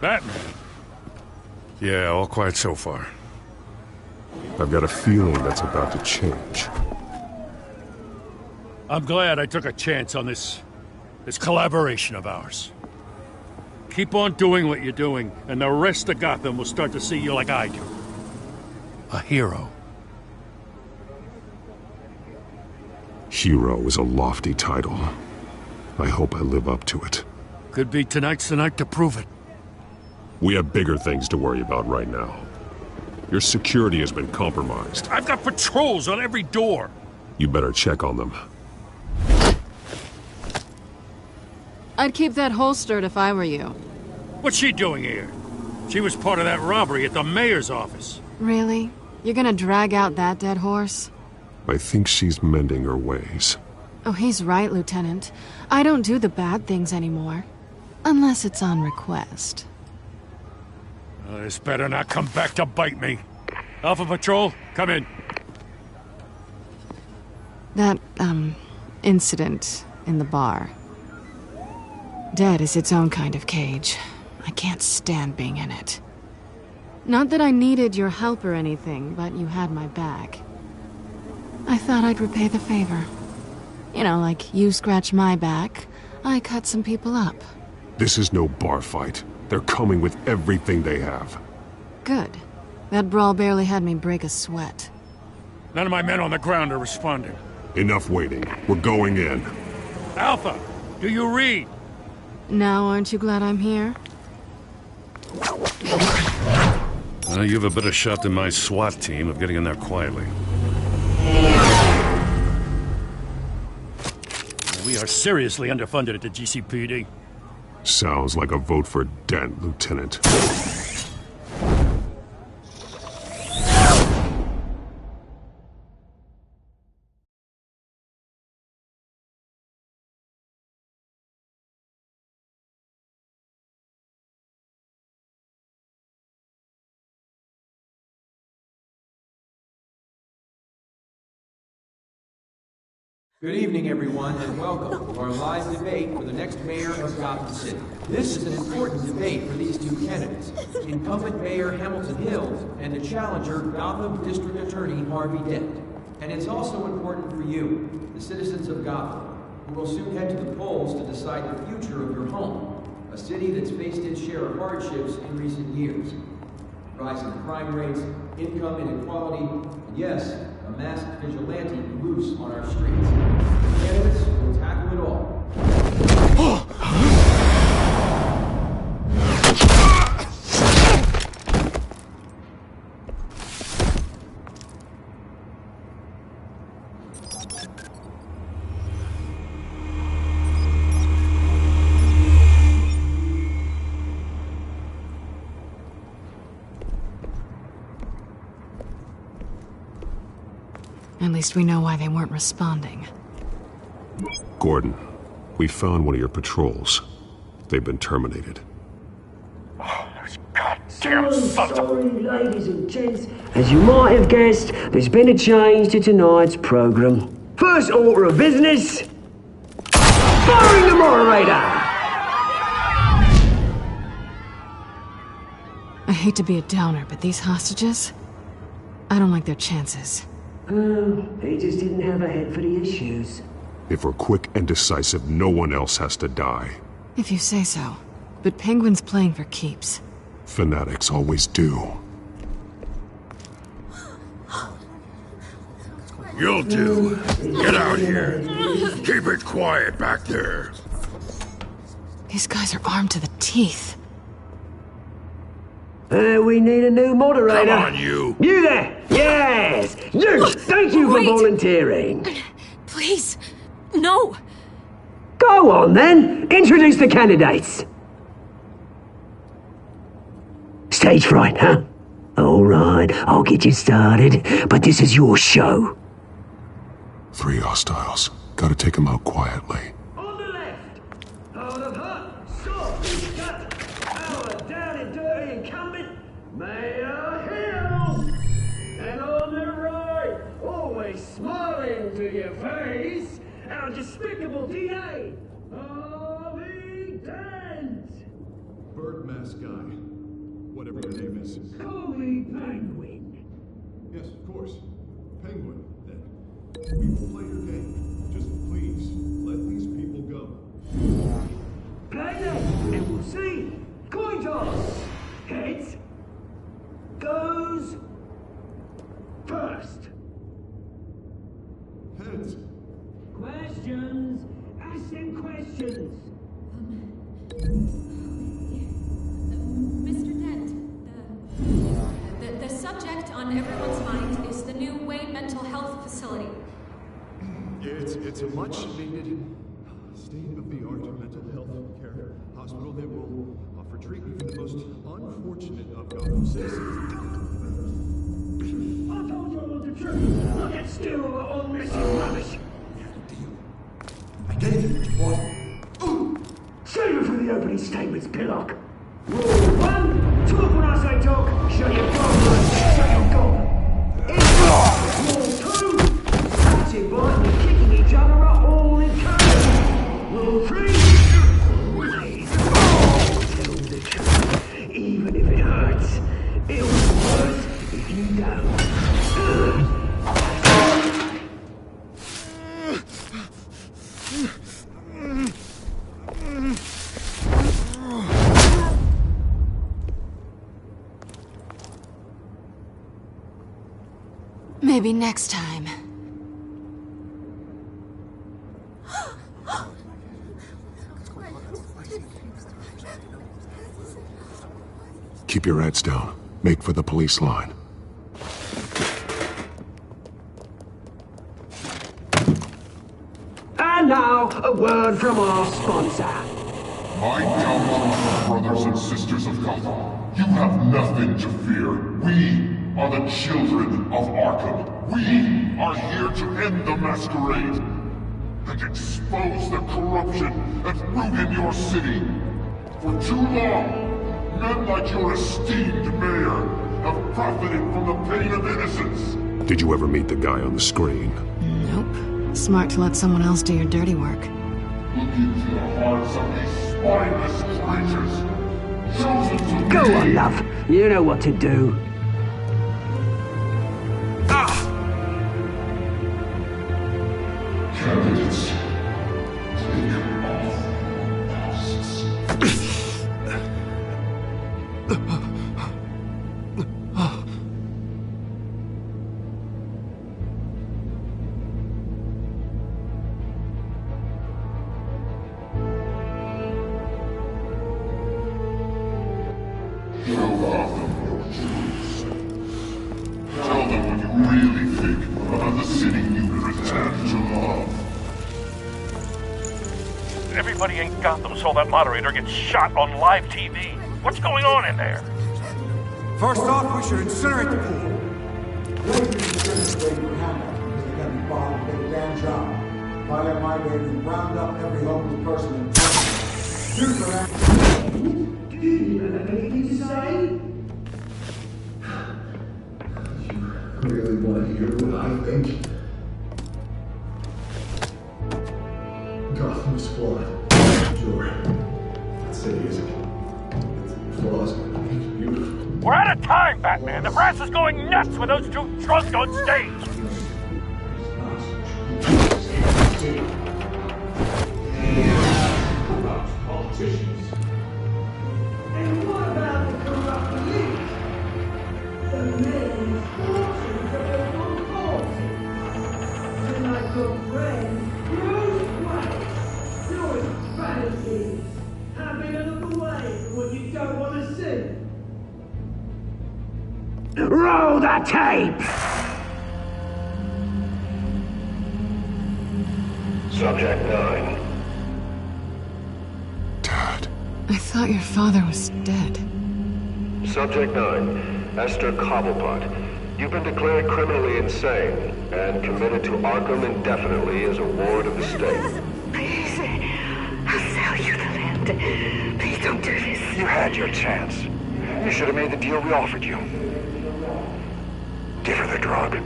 Batman. Yeah, all quiet so far. I've got a feeling that's about to change. I'm glad I took a chance on this collaboration of ours. Keep on doing what you're doing, and the rest of Gotham will start to see you like I do. A hero. Hero is a lofty title. I hope I live up to it. Could be tonight's the night to prove it. We have bigger things to worry about right now. Your security has been compromised. I've got patrols on every door. You better check on them. I'd keep that holstered if I were you. What's she doing here? She was part of that robbery at the mayor's office. Really? You're gonna drag out that dead horse? I think she's mending her ways. Oh, he's right, Lieutenant. I don't do the bad things anymore. Unless it's on request. This better not come back to bite me. Alpha Patrol, come in. That, incident in the bar. Dead is its own kind of cage. I can't stand being in it. Not that I needed your help or anything, but you had my back. I thought I'd repay the favor. You know, like you scratch my back, I cut some people up. This is no bar fight. They're coming with everything they have. Good. That brawl barely had me break a sweat. None of my men on the ground are responding. Enough waiting. We're going in. Alpha, do you read? Now aren't you glad I'm here? You have a better shot than my SWAT team of getting in there quietly. We are seriously underfunded at the GCPD. Sounds like a vote for Dent, Lieutenant. Good evening, everyone, and welcome to our live debate for the next mayor of Gotham City. This is an important debate for these two candidates, incumbent Mayor Hamilton Hill and the challenger, Gotham District Attorney Harvey Dent. And it's also important for you, the citizens of Gotham, who will soon head to the polls to decide the future of your home, a city that's faced its share of hardships in recent years. Rising crime rates, income inequality, and yes, a masked vigilante loose on our streets. The candidates will tackle it all. At least we know why they weren't responding. Gordon, we found one of your patrols. They've been terminated. Damn sorry, ladies and gents. As you might have guessed, there's been a change to tonight's program. First order of business, firing the moderator! I hate to be a downer, but these hostages, I don't like their chances. He just didn't have a head for the issues. If we're quick and decisive, no one else has to die. If you say so. But Penguin's playing for keeps. Fanatics always do. You'll do. Get out here. Keep it quiet back there. These guys are armed to the teeth. We need a new moderator. Come on, you. You there! Yes! You! Thank you for volunteering. Please, no. Go on, then. Introduce the candidates. Stage fright, huh? All right, I'll get you started, but this is your show. 3 hostiles. Gotta take them out quietly. On the left, out of hut, stop, cut, our down and dirty incumbent, Mayor Hill. And on the right, always smiling to your face, our despicable DA, Harvey Dent. Bird mask guy. Whatever your name is. Call me Penguin. Yes, of course. Penguin, then. We will play your game. Just please, let these people go. Play them, and we'll see. Coin toss. Heads. Goes first. Heads. Questions. Ask them questions. Mr. Dent, the subject on everyone's mind is the new Wayne Mental Health Facility. It's a much-needed state-of-the-art mental health care hospital that will offer treatment for the most unfortunate of Gotham citizens. I told you I want the truth. Look at still all missing rubbish. I gave you what you wanted. Save it for the opening statements, Pillock. Rule 1, talk when I say talk. Shut your gob, shut your gob. Rule 2, scratching, biting and kicking each other are all encouraged. Rule 3, always tell the truth, even if it hurts. It'll be worse if you don't. Maybe next time. Keep your heads down. Make for the police line. And now, a word from our sponsor. My gallant brothers and sisters of Gotham, you have nothing to fear. We are the children of Arkham. We are here to end the masquerade and expose the corruption at root in your city. For too long, men like your esteemed mayor have profited from the pain of innocence. Did you ever meet the guy on the screen? Nope. Smart to let someone else do your dirty work. Look into the hearts of these spineless creatures, chosen to Go on, love. You know what to do. Candidates, take off your masks. Show Gotham your truths. Tell them what you really think about the city you pretend to love. Everybody in Gotham saw that moderator get shot on live TV. What's going on in there? First off, we should incinerate the pool. job. If I had my way, we'd round up every homeless person in Do you have anything to say? You really want to hear what I think? Gotham's flawed. Sure. That city isn't. It's flaws, but it's beautiful. We're out of time, Batman. The brass is going nuts with those two drunks on stage. About politicians. And what about the corrupt elite? The men fortunes of their own causes. And like your friend, Bruce Wayne, doing fantasies, having a look away from what you don't want to see. Roll the tape! Subject 9. I thought your father was dead. Subject 9, Esther Cobblepot. You've been declared criminally insane and committed to Arkham indefinitely as a ward of the state. Please, I'll sell you the land. Please don't do this. You had your chance. You should have made the deal we offered you. Give her the drug.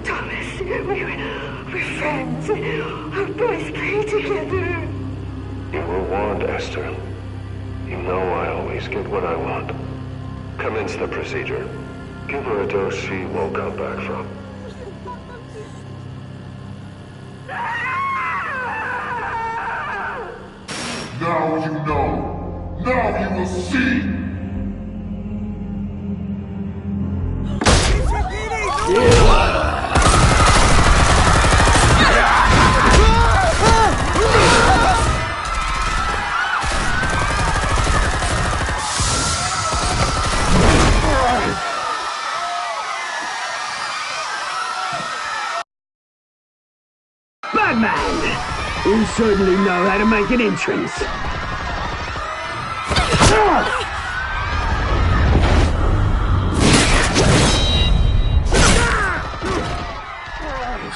Thomas, we're friends. Our boys play together. You were warned, Esther. You know I always get what I want. Commence the procedure. Give her a dose she won't come back from. Now you know. Now you will see. Batman! You certainly know how to make an entrance.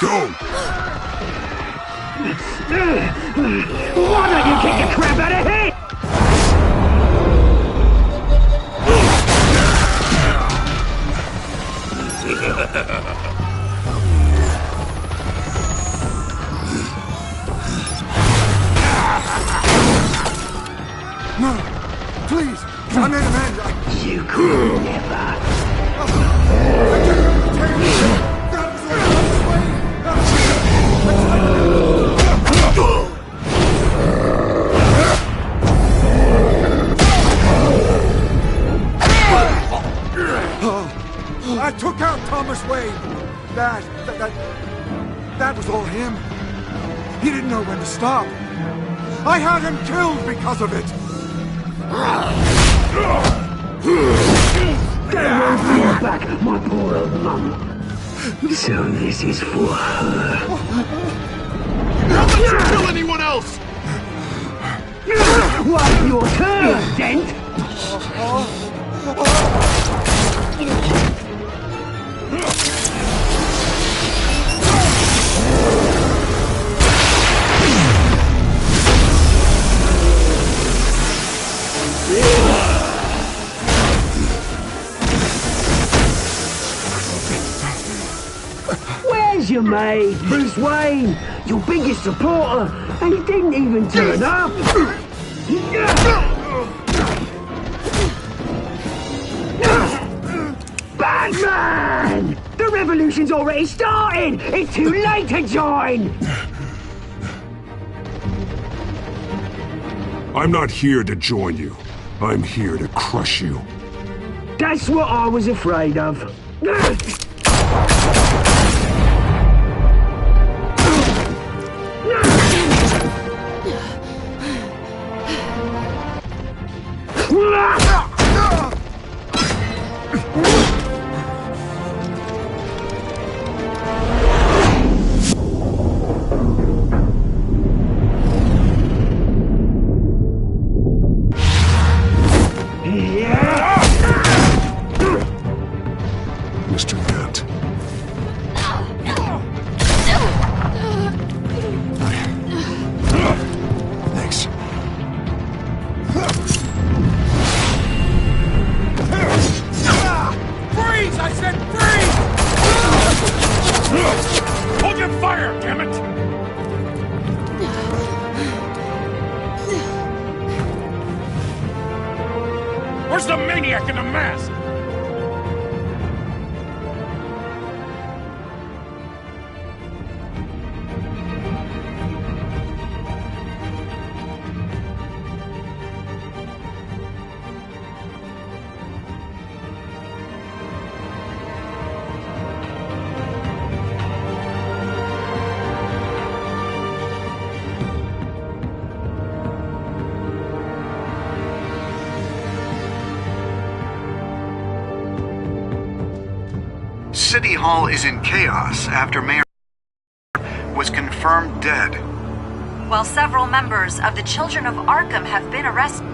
Go! Why don't you kick the crap out of here? No! Please! I made amends! You could never. I took out Thomas Wayne! That was all him. He didn't know when to stop. I had him killed because of it! That won't bring back my poor old mum. So this is for her. How about you kill anyone else? Wait your turn, Dent! Where's your mate, Bruce Wayne? Your biggest supporter, and he didn't even turn up! Batman! The revolution's already started! It's too late to join! I'm not here to join you. I'm here to crush you. That's what I was afraid of. Mr. Where's the maniac in the mask? City Hall is in chaos after Mayor was confirmed dead. While several members of the Children of Arkham have been arrested.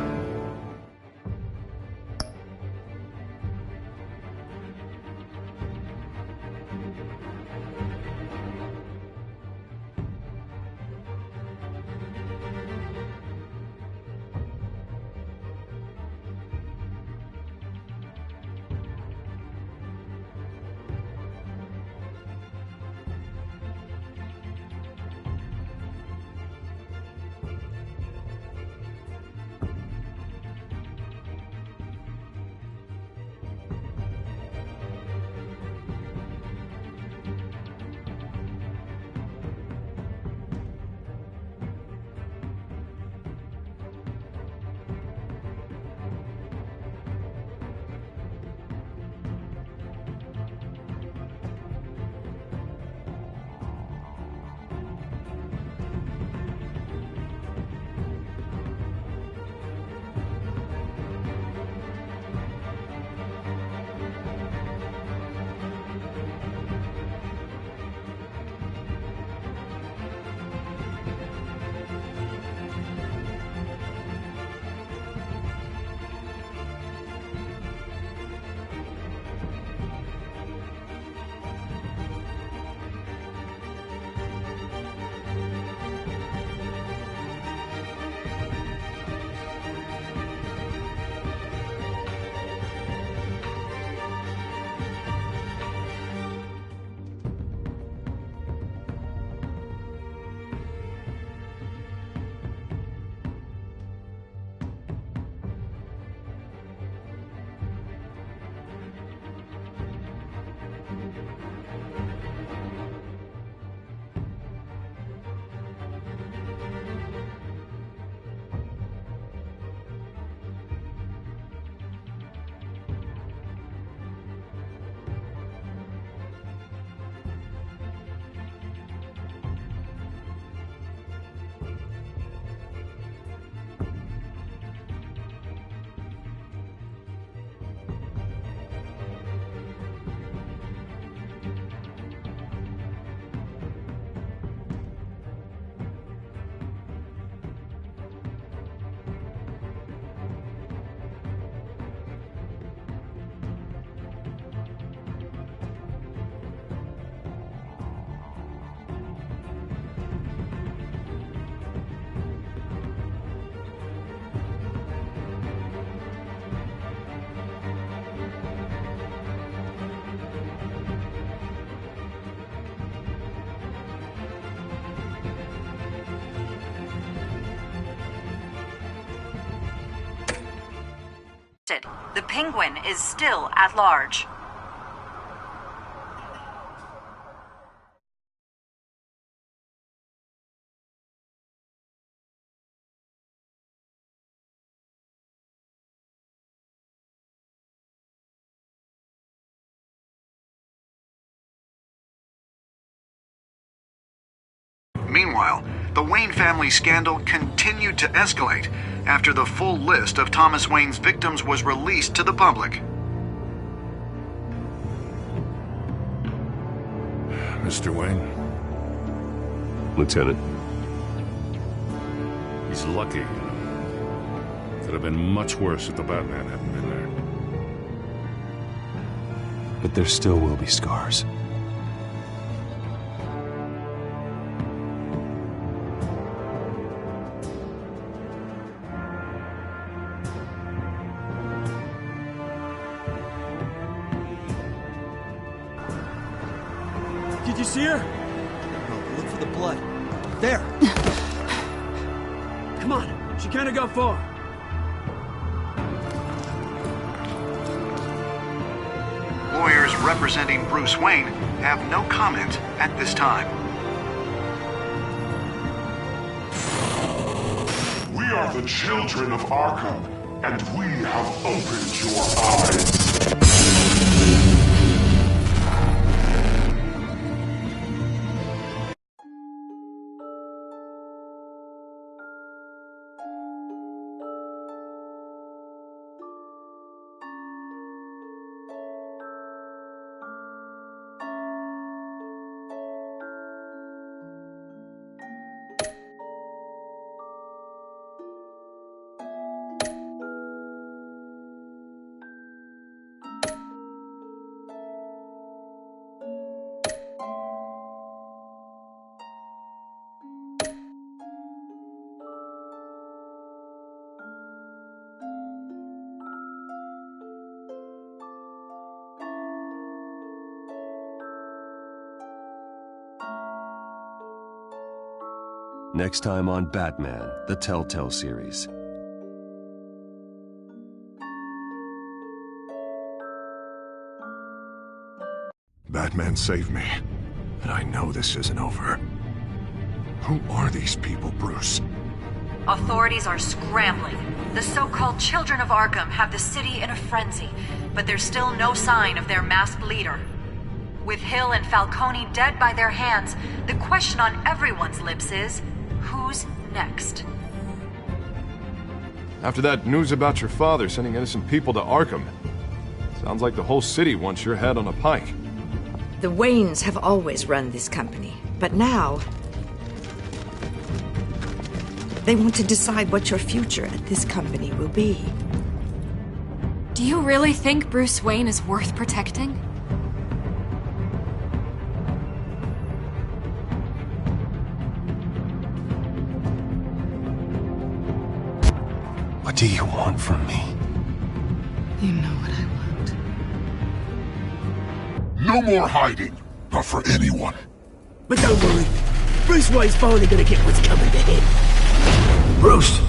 The Penguin is still at large. Meanwhile, the Wayne family scandal continued to escalate after the full list of Thomas Wayne's victims was released to the public. Mr. Wayne? Lieutenant. He's lucky. Could have been much worse if the Batman hadn't been there. But there still will be scars. Did you see her? No, look for the blood. There! Come on, she can't have got far. lawyers representing Bruce Wayne have no comment at this time. We are the children of Arkham, and we have opened your eyes. Next time on Batman, the Telltale series. Batman saved me, and I know this isn't over. Who are these people, Bruce? Authorities are scrambling. The so-called Children of Arkham have the city in a frenzy, but there's still no sign of their masked leader. With Hill and Falcone dead by their hands, the question on everyone's lips is, who's next? After that news about your father sending innocent people to Arkham, sounds like the whole city wants your head on a pike. The Waynes have always run this company, but now they want to decide what your future at this company will be. Do you really think Bruce Wayne is worth protecting? What do you want from me? You know what I want. No more hiding, not for anyone. But don't worry, Bruce Wayne's finally gonna get what's coming to him. Bruce!